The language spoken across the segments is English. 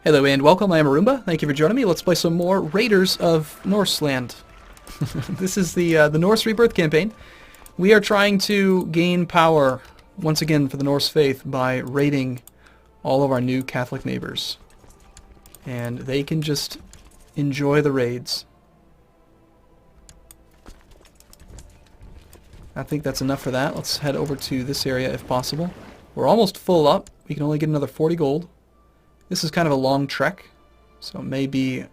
Hello and welcome, I am Arumba. Thank you for joining me. Let's play some more Raiders of Norse land. This is the Norse Rebirth campaign. We are trying to gain power, once again, for the Norse faith by raiding all of our new Catholic neighbors. And they can just enjoy the raids. I think that's enough for that. Let's head over to this area if possible. We're almost full up. We can only get another 40 gold. This is kind of a long trek, so maybe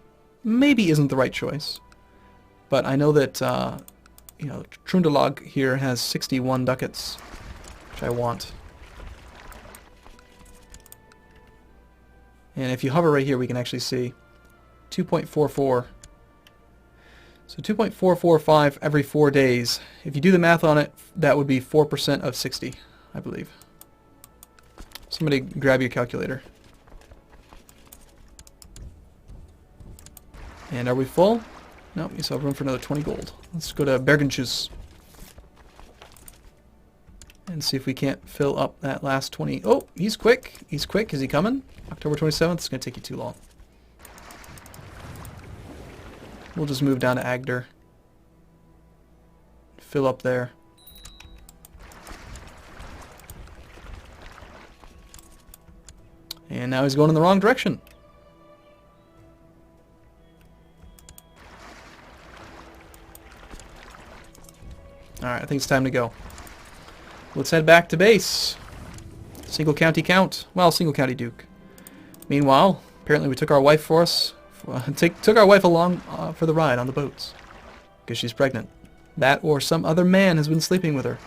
isn't the right choice. But I know that Trøndelag here has 61 ducats, which I want. And if you hover right here, we can actually see 2.44. So 2.445 every 4 days. If you do the math on it, that would be 4% of 60, I believe. Somebody grab your calculator. And are we full? No, we still have room for another 20 gold. Let's go to Bergenshus and see if we can't fill up that last 20. Oh, he's quick. He's quick. Is he coming? October 27th? It's going to take you too long. We'll just move down to Agder. Fill up there. And now he's going in the wrong direction. Alright, I think it's time to go. Let's head back to base. Single county count. Well, single county duke. Meanwhile, apparently we took our wife for us. Took our wife along for the ride on the boats. Because she's pregnant. That or some other man has been sleeping with her.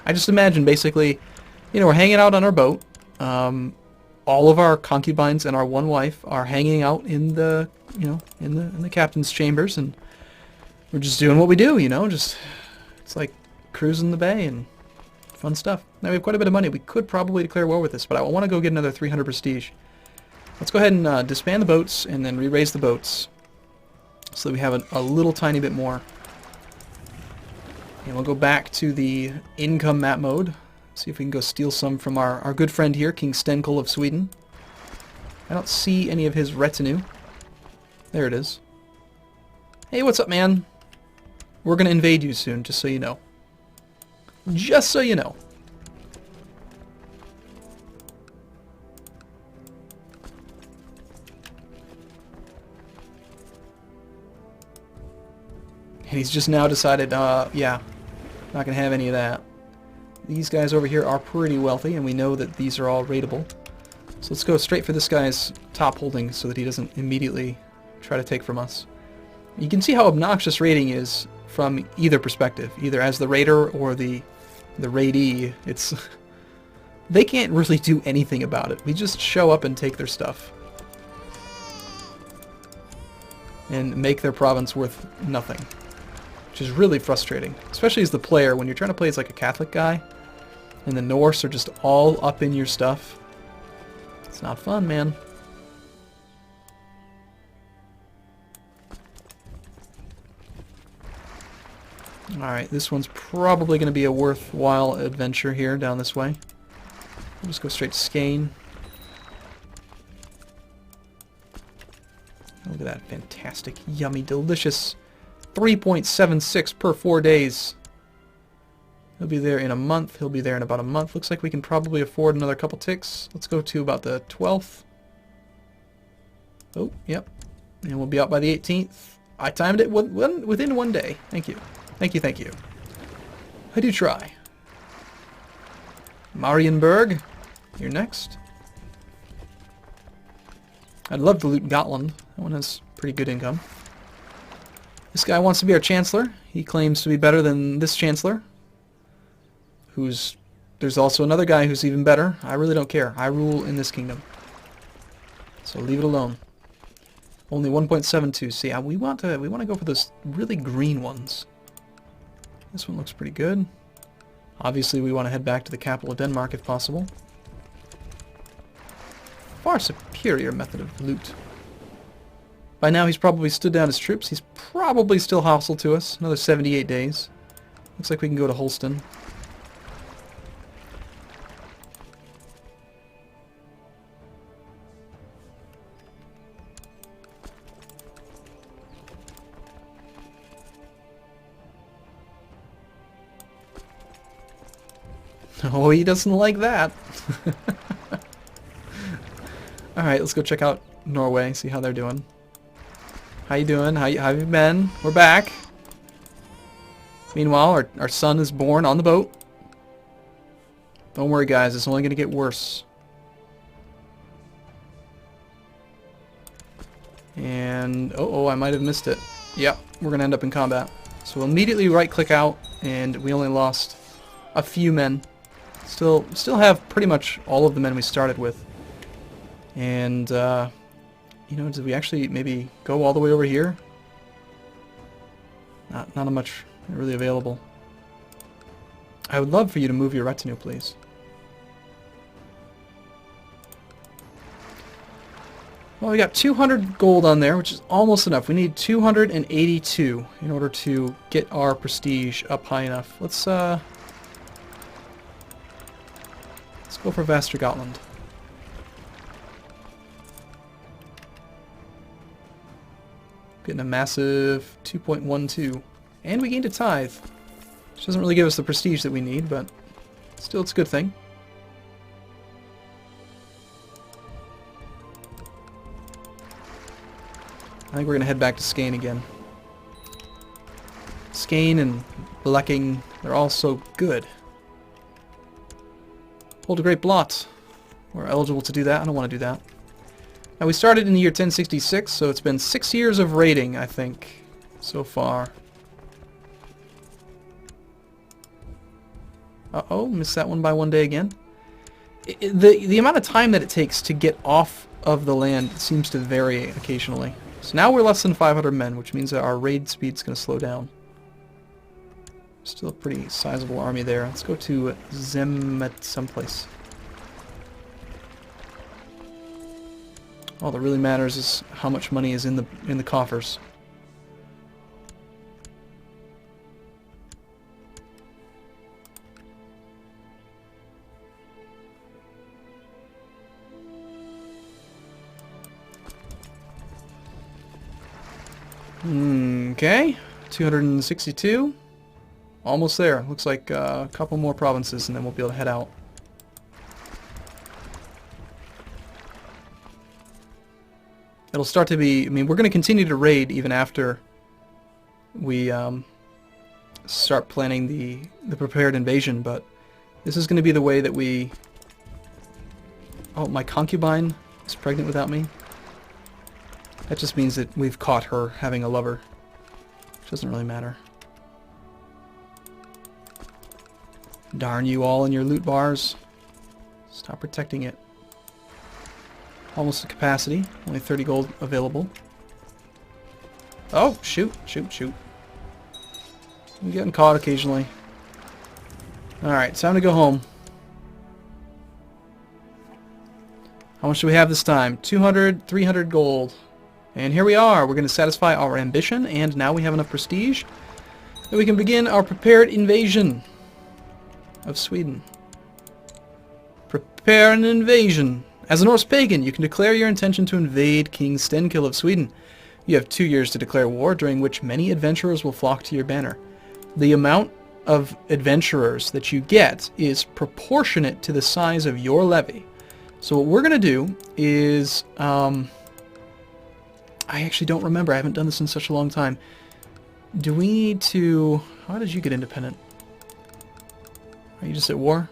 I just imagine basically, we're hanging out on our boat. All of our concubines and our one wife are hanging out in the, in the captain's chambers, and we're just doing what we do, it's like cruising the bay and fun stuff. Now we have quite a bit of money. We could probably declare war with this, but I want to go get another 300 prestige. Let's go ahead and disband the boats and then re-raise the boats so that we have a little tiny bit more. And we'll go back to the income map mode. See if we can go steal some from our good friend here, King Stenkel of Sweden. I don't see any of his retinue. There it is. Hey, what's up, man? We're going to invade you soon, just so you know. Just so you know. And he's just now decided, yeah, not going to have any of that. These guys over here are pretty wealthy, and we know that these are all raidable. So let's go straight for this guy's top holding so that he doesn't immediately try to take from us. You can see how obnoxious raiding is from either perspective, either as the raider or the raidee. They can't really do anything about it. We just show up and take their stuff. And make their province worth nothing. Which is really frustrating. Especially as the player, when you're trying to play as like a Catholic guy, and the Norse are just all up in your stuff. It's not fun, man. Alright, this one's probably going to be a worthwhile adventure here down this way. We'll just go straight to Skane. Look at that fantastic, yummy, delicious 3.76 per 4 days. He'll be there in a month. He'll be there in about a month. Looks like we can probably afford another couple ticks. Let's go to about the 12th. Oh, yep. And we'll be out by the 18th. I timed it within 1 day. Thank you. Thank you, thank you. I do try. Marienburg, you're next. I'd love to loot Gotland. That one has pretty good income. This guy wants to be our chancellor. He claims to be better than this chancellor. There's also another guy who's even better. I really don't care. I rule in this kingdom. So leave it alone. Only 1.72. See, we want to go for those really green ones. This one looks pretty good. Obviously, we want to head back to the capital of Denmark if possible. Far superior method of loot. By now, he's probably stood down his troops. He's probably still hostile to us. Another 78 days. Looks like we can go to Holston. Oh, he doesn't like that. Alright, let's go check out Norway, see how they're doing. How you doing? How have you been? We're back. Meanwhile, our son is born on the boat. Don't worry, guys. It's only going to get worse. And... oh, I might have missed it. Yep, we're going to end up in combat. So we'll immediately right-click out, and we only lost a few men. Still have pretty much all of the men we started with. And, you know, did we actually maybe go all the way over here? Not much really available. I would love for you to move your retinue, please. Well, we got 200 gold on there, which is almost enough. We need 282 in order to get our prestige up high enough. Let's go for Västergötland. Getting a massive 2.12. And we gained a tithe. Which doesn't really give us the prestige that we need, but still it's a good thing. I think we're going to head back to Skane again. Skane and Bleking, they're all so good. Hold a Great Blot. We're eligible to do that. I don't want to do that. Now, we started in the year 1066, so it's been 6 years of raiding, I think, so far. Uh-oh, missed that one by 1 day again. The amount of time that it takes to get off of the land seems to vary occasionally. So now we're less than 500 men, which means that our raid speed's going to slow down. Still a pretty sizable army there. Let's go to Zemmet someplace. All that really matters is how much money is in the coffers. Okay, 262. Almost there. Looks like a couple more provinces and then we'll be able to head out. It'll start to be... I mean, we're going to continue to raid even after we start planning the prepared invasion, but this is going to be the way that we... Oh, my concubine is pregnant without me. That just means that we've caught her having a lover. Which doesn't really matter. Darn you all in your loot bars. Stop protecting it. Almost at capacity. Only 30 gold available. Oh, shoot, shoot, shoot. I'm getting caught occasionally. Alright, time to go home. How much do we have this time? 200, 300 gold. And here we are. We're going to satisfy our ambition, and now we have enough prestige that we can begin our prepared invasion of Sweden. Prepare an invasion. As a Norse pagan, you can declare your intention to invade King Stenkill of Sweden. You have 2 years to declare war, during which many adventurers will flock to your banner. The amount of adventurers that you get is proportionate to the size of your levy. So what we're going to do is... I actually don't remember. I haven't done this in such a long time. Do we need to... How did you get independent? Are you just at war?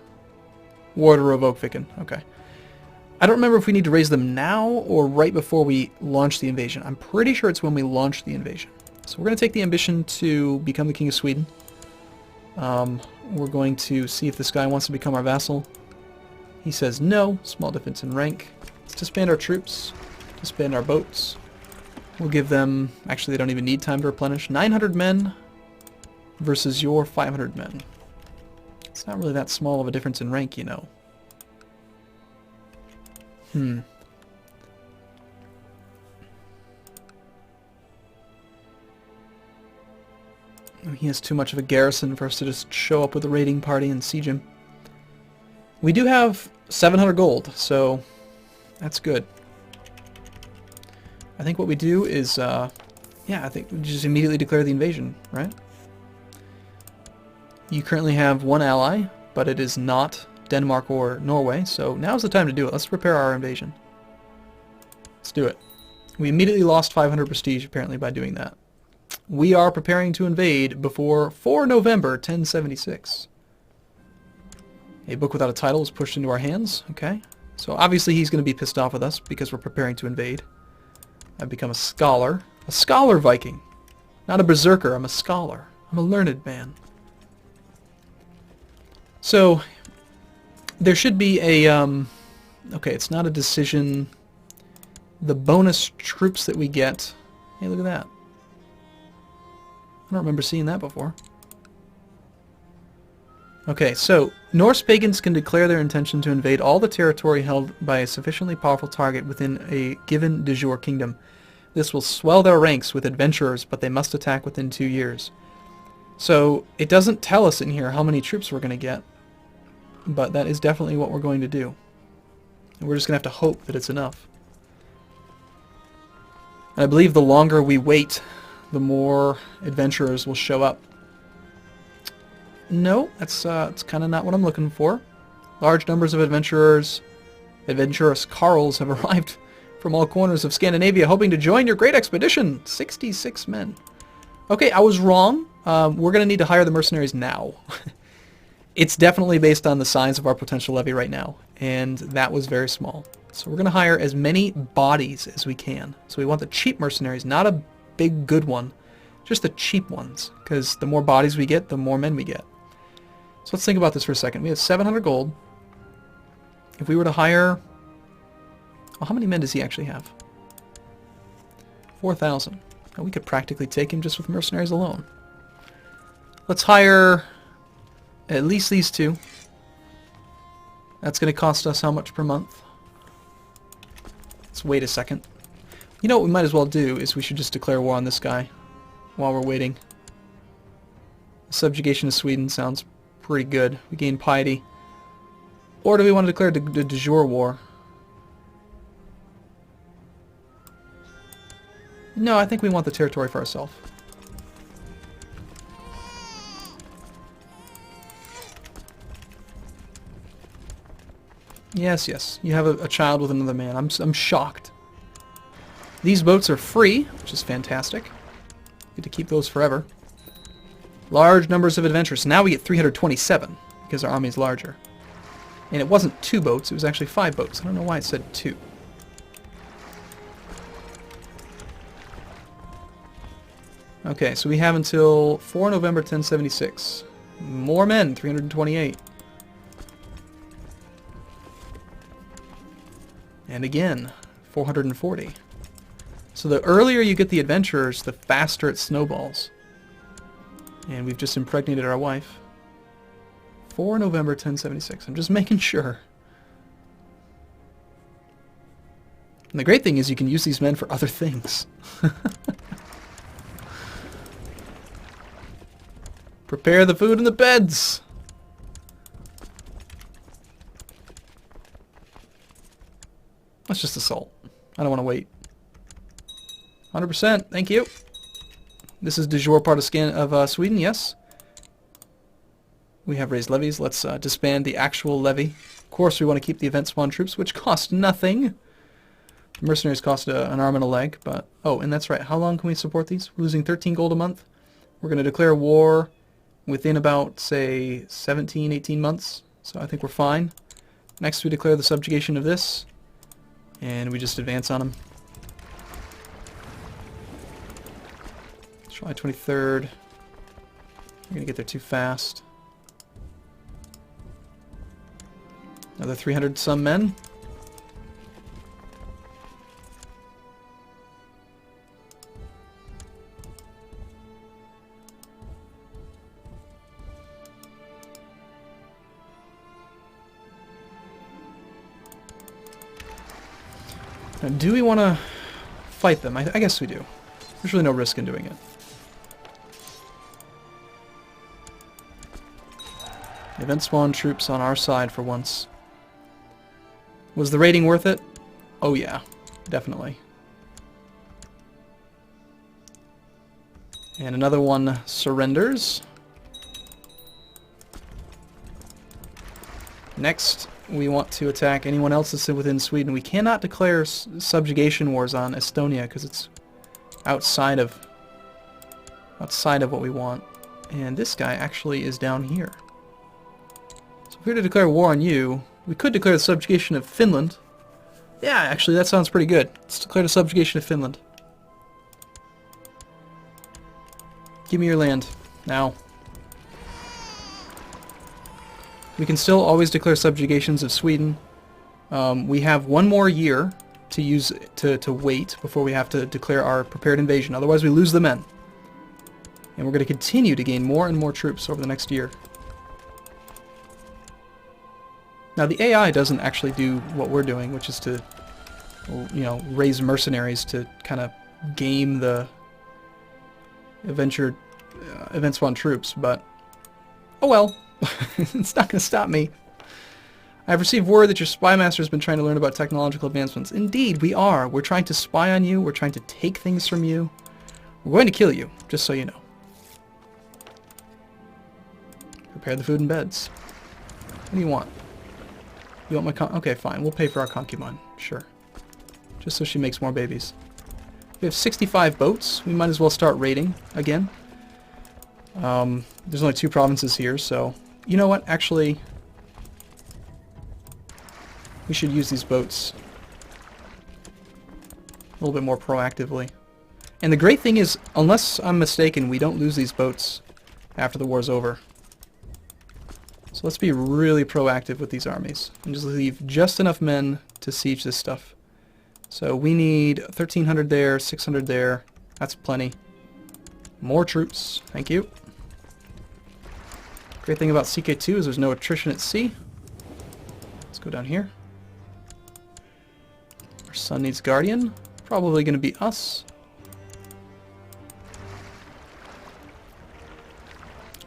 War to revoke Viken. Okay. I don't remember if we need to raise them now or right before we launch the invasion. I'm pretty sure it's when we launch the invasion. So we're going to take the ambition to become the King of Sweden. We're going to see if this guy wants to become our vassal. He says no. Small difference in rank. Let's disband our troops. Disband our boats. We'll give them... Actually, they don't even need time to replenish. 900 men versus your 500 men. It's not really that small of a difference in rank, you know. He has too much of a garrison for us to just show up with a raiding party and siege him. We do have 700 gold, so that's good. I think what we do is, yeah, I think we just immediately declare the invasion, right? You currently have one ally, but it is not Denmark or Norway, so now's the time to do it. Let's prepare our invasion. Let's do it. We immediately lost 500 prestige, apparently, by doing that. We are preparing to invade before 4 November 1076. A book without a title is pushed into our hands. Okay. So obviously he's going to be pissed off with us because we're preparing to invade. I've become a scholar. A scholar Viking. Not a berserker. I'm a scholar. I'm a learned man. So there should be a... okay, it's not a decision. The bonus troops that we get... Hey, look at that. I don't remember seeing that before. Okay, so Norse pagans can declare their intention to invade all the territory held by a sufficiently powerful target within a given de jure kingdom. This will swell their ranks with adventurers, but they must attack within 2 years. So it doesn't tell us in here how many troops we're going to get, but that is definitely what we're going to do. And we're just going to have to hope that it's enough. And I believe the longer we wait, the more adventurers will show up. No, that's kind of not what I'm looking for. Large numbers of adventurous carls have arrived from all corners of Scandinavia, hoping to join your great expedition. 66 men. Okay, I was wrong. We're going to need to hire the mercenaries now. It's definitely based on the size of our potential levy right now, and that was very small. So we're going to hire as many bodies as we can. So we want the cheap mercenaries, not a big good one, just the cheap ones, because the more bodies we get, the more men we get. So let's think about this for a second. We have 700 gold. If we were to hire... Well, how many men does he actually have? 4,000. Now we could practically take him just with mercenaries alone. Let's hire at least these two. That's going to cost us how much per month? Let's wait a second. You know what we might as well do is we should just declare war on this guy while we're waiting. Subjugation of Sweden sounds pretty good. We gain piety. Or do we want to declare the de jure war? No, I think we want the territory for ourselves. Yes, yes. You have a child with another man. I'm shocked. These boats are free, which is fantastic. Get to keep those forever. Large numbers of adventurers. Now we get 327 because our army is larger. And it wasn't 2 boats, it was actually 5 boats. I don't know why it said 2. Okay, so we have until 4 November 1076. More men, 328. And again, 440. So the earlier you get the adventurers, the faster it snowballs. And we've just impregnated our wife. 4 November 1076. I'm just making sure. And the great thing is you can use these men for other things. Prepare the food and the beds! Let's just assault. I don't want to wait. 100%, thank you. This is de jure part of Sweden, yes. We have raised levies. Let's disband the actual levy. Of course, we want to keep the event spawn troops, which cost nothing. The mercenaries cost an arm and a leg, but... Oh, and that's right. How long can we support these? We're losing 13 gold a month. We're going to declare war within about, say, 17, 18 months. So I think we're fine. Next, we declare the subjugation of this. And we just advance on them. July 23rd. We're going to get there too fast. Another 300 some men. Now, do we want to fight them? I guess we do. There's really no risk in doing it. Event spawn troops on our side for once. Was the raiding worth it? Oh yeah, definitely. And another one surrenders. Next, we want to attack anyone else that's within Sweden. We cannot declare subjugation wars on Estonia because it's outside of what we want. And this guy actually is down here. So if we were to declare war on you, we could declare the subjugation of Finland. Yeah, actually, that sounds pretty good. Let's declare the subjugation of Finland. Give me your land now. We can still always declare subjugations of Sweden. We have one more year to use to wait before we have to declare our prepared invasion. Otherwise, we lose the men. And we're going to continue to gain more and more troops over the next year. Now, the AI doesn't actually do what we're doing, which is to, you know, raise mercenaries to kind of game the event spawn troops, but oh well. It's not going to stop me. I've received word that your spy master has been trying to learn about technological advancements. Indeed, we are. We're trying to spy on you. We're trying to take things from you. We're going to kill you, just so you know. Prepare the food and beds. What do you want? You want my okay, fine. We'll pay for our concubine. Sure. Just so she makes more babies. We have 65 boats. We might as well start raiding again. There's only 2 provinces here, so... You know what? Actually, we should use these boats a little bit more proactively. And the great thing is, unless I'm mistaken, we don't lose these boats after the war's over. So let's be really proactive with these armies and just leave just enough men to siege this stuff. So we need 1,300 there, 600 there. That's plenty. More troops. Thank you. Great thing about CK2 is there's no attrition at sea. Let's go down here. Our son needs Guardian. Probably going to be us.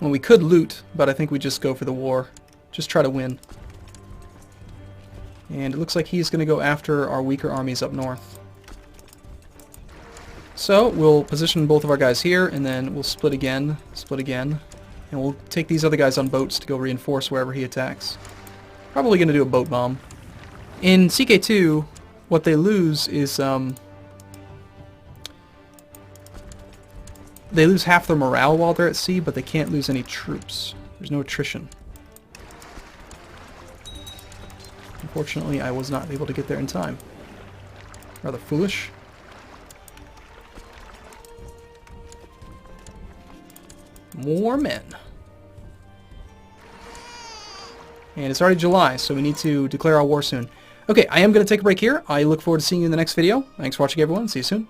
Well, we could loot, but I think we just go for the war. Just try to win. And it looks like he's going to go after our weaker armies up north. So we'll position both of our guys here, and then we'll split again, and we'll take these other guys on boats to go reinforce wherever he attacks. Probably going to do a boat bomb. In CK2, what they lose is they lose half their morale while they're at sea, but they can't lose any troops. There's no attrition. Unfortunately, I was not able to get there in time. Rather foolish. More men. And it's already July, so we need to declare our war soon. Okay, I am going to take a break here. I look forward to seeing you in the next video. Thanks for watching, everyone. See you soon.